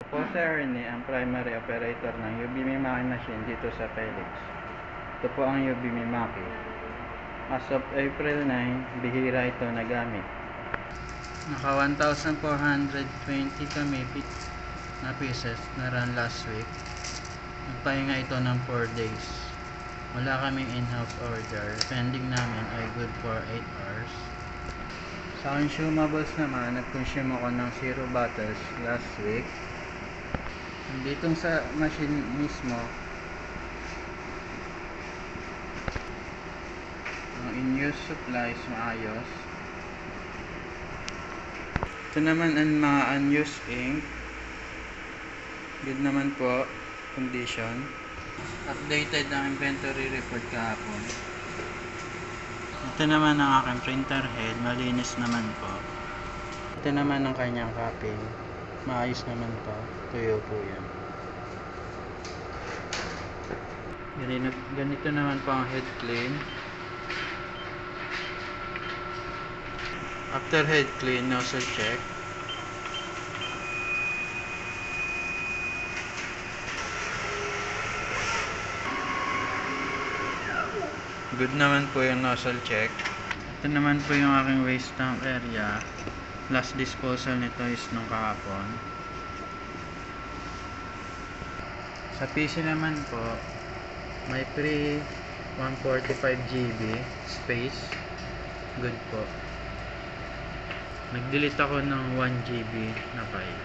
Po si Ernie, ang primary operator ng UV Mimaki machine dito sa Felix. Ito po ang UV Mimaki. As of April 9, bihira ito nagamit. Naka 1,420 kami na pieces na run last week. Nagpahinga ito ng 4 days. Wala kaming in-house order. Pending namin ay good for 8 hours. Sa consumables naman, nag-consume ako ng 0 bottles last week. Dito sa machine mismo, ang in-use supplies maayos. Ito naman ang mga unused ink. Good naman po, condition. Updated ang inventory report kahapon. Ito naman ang aking printer head, malinis naman po. Ito naman ang kanyang capping, maayos naman po, tuyo po yan. Ganito naman po ang head clean. After head clean, nozzle check. Good naman po yung nozzle check. Ito naman po yung aking waste tank area. Last disposal nito is nung kahapon. Sa PC naman po, may free 145 GB space. Good po. Nag-delete ako ng 1 GB na file.